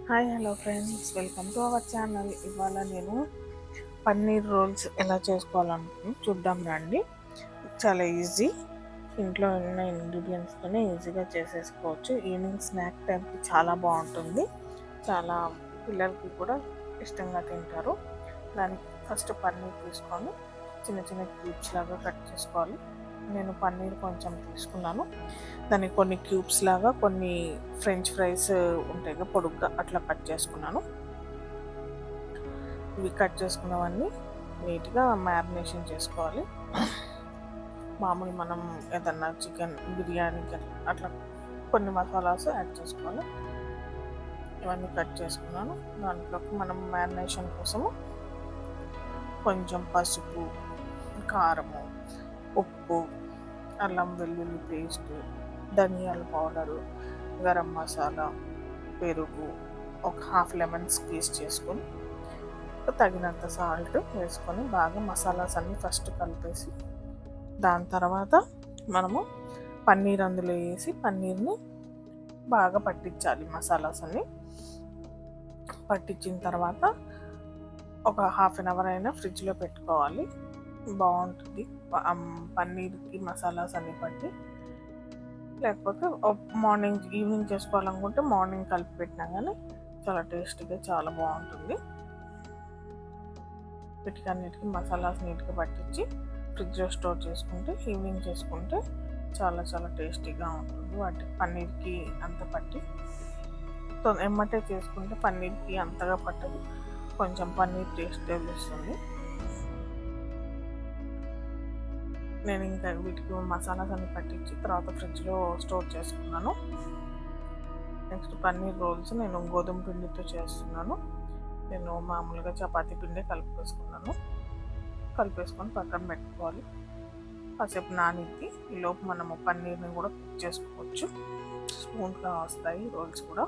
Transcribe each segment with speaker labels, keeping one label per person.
Speaker 1: Hi hello friends, welcome to our channel. ఇవాళ నేను paneer roles ఎలా చేసుకోవాలనుకుంటున్నాను చూద్దాం రండి. చాలా ఈజీ, ఇంట్లో ఉన్న ఇంగ్రీడియంట్స్తోనే ఈజీగా చేసేసుకోవచ్చు. ఈవినింగ్ స్నాక్ టైంకి చాలా బాగుంటుంది. చాలా పిల్లలకి కూడా ఇష్టంగా తింటారు. దానికి ఫస్ట్ పన్నీర్ తీసుకొని చిన్న చిన్న క్యూబ్స్ లాగా కట్ చేసుకోవాలి. నేను పన్నీర్ కొంచెం తీసుకున్నాను. దాన్ని కొన్ని క్యూబ్స్ లాగా, కొన్ని ఫ్రెంచ్ ఫ్రైస్ ఉంటాయి కదా పొడుగ్గా, అట్లా కట్ చేసుకున్నాను. ఇవి కట్ చేసుకున్నవన్నీ నీట్గా మ్యారినేషన్ చేసుకోవాలి. మామూలు మనం ఏదన్నా చికెన్ బిర్యానీకి అట్లా కొన్ని మసాలాస్ యాడ్ చేసుకోవాలి. ఇవన్నీ కట్ చేసుకున్నాను. దాంట్లోకి మనం మ్యారినేషన్ కోసము కొంచెం పసుపు, కారము, ఉప్పు, అల్లం వెల్లుల్లి పేస్ట్, ధనియాల పౌడరు, గరం మసాలా, పెరుగు, ఒక హాఫ్ లెమన్ స్క్వీజ్ చేసుకొని తగినంత సాల్ట్ వేసుకొని బాగా మసాలాస్ అన్నీ ఫస్ట్ కలిపేసి, దాని తర్వాత మనము పన్నీర్ అందులో వేసి పన్నీర్ని బాగా పట్టించాలి. మసాలాస్ అన్నీ పట్టించిన తర్వాత ఒక హాఫ్ అన్ అవర్ అయినా ఫ్రిడ్జ్లో పెట్టుకోవాలి. బాగుంటుంది పన్నీర్కి మసాలాస్ అన్నీ పట్టి. లేకపోతే మార్నింగ్ ఈవినింగ్ చేసుకోవాలనుకుంటే మార్నింగ్ కలిపి పెట్టినా కానీ చాలా టేస్టీగా చాలా బాగుంటుంది. వీటికన్నిటికీ మసాలాస్ నీట్గా పట్టించి ఫ్రిడ్జ్లో స్టోర్ చేసుకుంటే ఈవినింగ్ చేసుకుంటే చాలా చాలా టేస్టీగా ఉంటుంది. వాటి పన్నీర్కి అంత పట్టి ఎమ్మటే చేసుకుంటే పన్నీర్కి అంతగా పట్టదు, కొంచెం పన్నీర్ టేస్ట్ తెలుస్తుంది. నేను ఇంకా వీటికి మసాలాస్ అన్ని పట్టించి తర్వాత ఫ్రిడ్జ్లో స్టోర్ చేసుకున్నాను. నెక్స్ట్ పన్నీర్ రోల్స్ నేను గోధుమ పిండితో చేస్తున్నాను. నేను మామూలుగా చపాతీ పిండి కలిపేసుకొని పక్కన పెట్టుకోవాలి. కాసేపు నానిద్ది. ఈలోపు మనము పన్నీర్ని కూడా కుక్ చేసుకోవచ్చు. స్మూత్గా వస్తాయి రోల్స్ కూడా.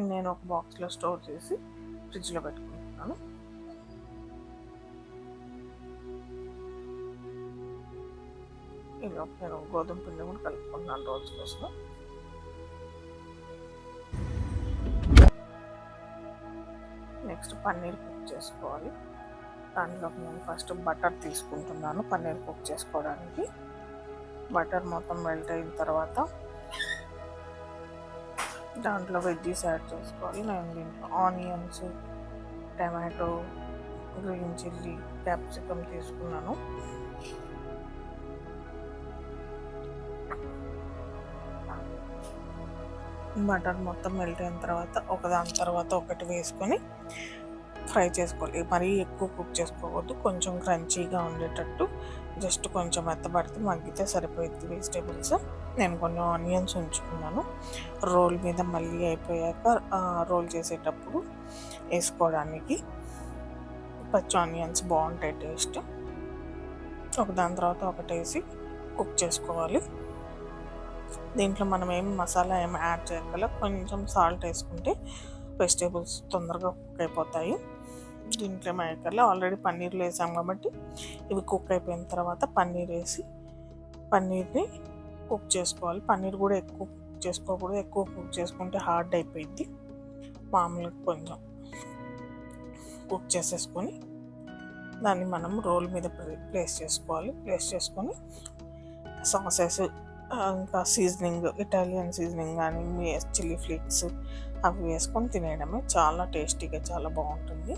Speaker 1: నేను ఒక బాక్స్లో స్టోర్ చేసి ఫ్రిడ్జ్లో పెట్టుకుంటున్నాను. ఇలా నేను గోధుమ పిండి కూడా కలుపుకుంటున్నాను రోల్స్ కోసం. నెక్స్ట్ పన్నీర్ కుక్ చేసుకోవాలి. దాంట్లోకి నేను ఫస్ట్ బటర్ తీసుకుంటున్నాను. పన్నీర్ కుక్ చేసుకోవడానికి బటర్ మొత్తం మెల్ట్ అయిన తర్వాత దాంట్లో వెజ్జీస్ యాడ్ చేసుకోవాలి. నేను దీంట్లో onions, tomato, green chilli, capsicum తీసుకున్నాను. బటర్ మొత్తం మెల్ట్ అయిన తర్వాత ఒకదాని తర్వాత ఒకటి వేసుకొని ఫ్రై చేసుకోవాలి. మరీ ఎక్కువ కుక్ చేసుకోవద్దు, కొంచెం క్రంచీగా ఉండేటట్టు జస్ట్ కొంచెం మెత్తబడితే మగ్గితే సరిపోయింది వెజిటేబుల్స్. నేను కొన్ని ఆనియన్స్ ఉంచుకున్నాను రోల్ మీద, మళ్ళీ అయిపోయాక రోల్ చేసేటప్పుడు వేసుకోవడానికి. పచ్చి ఆనియన్స్ బాగుంటాయి టేస్ట్. ఒకదాని తర్వాత ఒకటి వేసి కుక్ చేసుకోవాలి. దీంట్లో మనం మసాలా యాడ్ చేయగల, కొంచెం సాల్ట్ వేసుకుంటే వెజిటేబుల్స్ తొందరగా కుక్ అయిపోతాయి. దీంట్లో వేయగల ఆల్రెడీ పన్నీర్లు వేసాం కాబట్టి ఇవి కుక్ అయిపోయిన తర్వాత పన్నీర్ వేసి పన్నీర్ని కుక్ చేసుకోవాలి. పన్నీర్ కూడా ఎక్కువ కుక్ చేసుకోకూడదు, ఎక్కువ కుక్ చేసుకుంటే హార్డ్ అయిపోయింది. మామూలుగా కొంచెం కుక్ చేసేసుకొని దాన్ని మనం రోల్ మీద ప్లేస్ చేసుకోవాలి. ప్లేస్ చేసుకొని సాసెస్, ఇంకా సీజనింగ్, ఇటాలియన్ సీజనింగ్ కానీ చిల్లీ ఫ్లేక్స్ అవి వేసుకొని తినేయడమే. చాలా టేస్టీగా చాలా బాగుంటుంది.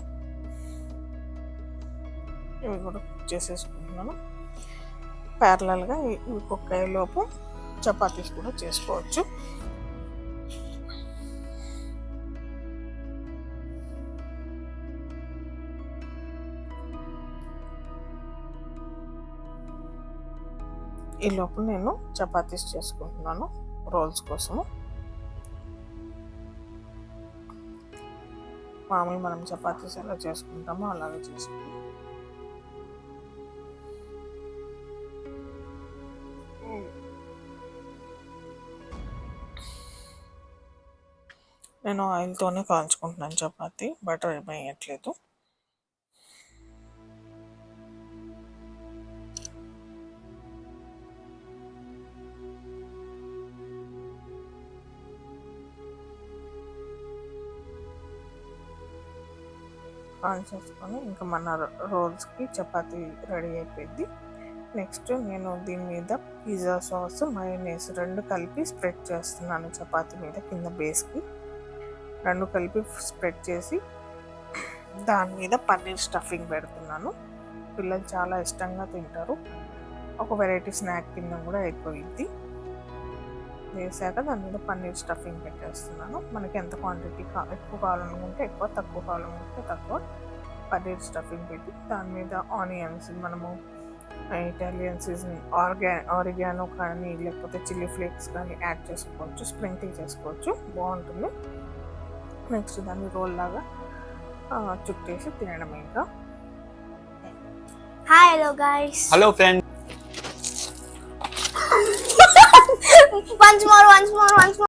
Speaker 1: ఇవి కూడా కుక్ చేసేసుకుంటున్నాను. ప్యారలల్గా ఇవి కుక్ అయ్యేలోపు చపాతీస్ కూడా చేసుకోవచ్చు. ఈ లోపు నేను చపాతీస్ చేసుకుంటున్నాను రోల్స్ కోసము. మామూలు మనం చపాతీస్ ఎలా చేసుకుంటామో అలాగే చేసుకుంటాం. నేను ఆయిల్తోనే కాల్చుకుంటున్నాను చపాతీ, బటర్ ఏమీ వేయట్లేదు. ఆన్ చేసుకొని ఇంకా మన రోల్స్కి చపాతీ రెడీ అయిపోయింది. నెక్స్ట్ నేను దీని మీద పిజ్జా సాస్ మయోనీస్ 2 కలిపి స్ప్రెడ్ చేస్తున్నాను చపాతీ మీద. కింద బేస్కి 2 కలిపి స్ప్రెడ్ చేసి దాని మీద పన్నీర్ స్టఫింగ్ పెడుతున్నాను. పిల్లలు చాలా ఇష్టంగా తింటారు. ఒక వెరైటీ స్నాక్ కింద కూడా అయిపోయింది. వేసాక దాని మీద పన్నీర్ స్టఫింగ్ పెట్టేస్తున్నాను. మనకి ఎంత క్వాంటిటీ ఎక్కువ కావాలనుకుంటే ఎక్కువ, తక్కువ కావాలనుకుంటే తక్కువ పన్నీర్ స్టఫింగ్ పెట్టి దాని మీద ఆనియన్స్, మనము ఇటాలియన్ సీజన్ ఆరిగానో కానీ లేకపోతే చిల్లీ ఫ్లేక్స్ కానీ యాడ్ చేసుకోవచ్చు, స్ప్రింకిల్ చేసుకోవచ్చు, బాగుంటుంది. నెక్స్ట్ దాన్ని రోల్ లాగా చుట్టేసి తినడం. ఇంకా
Speaker 2: hello guys,
Speaker 3: hello friend.
Speaker 2: once more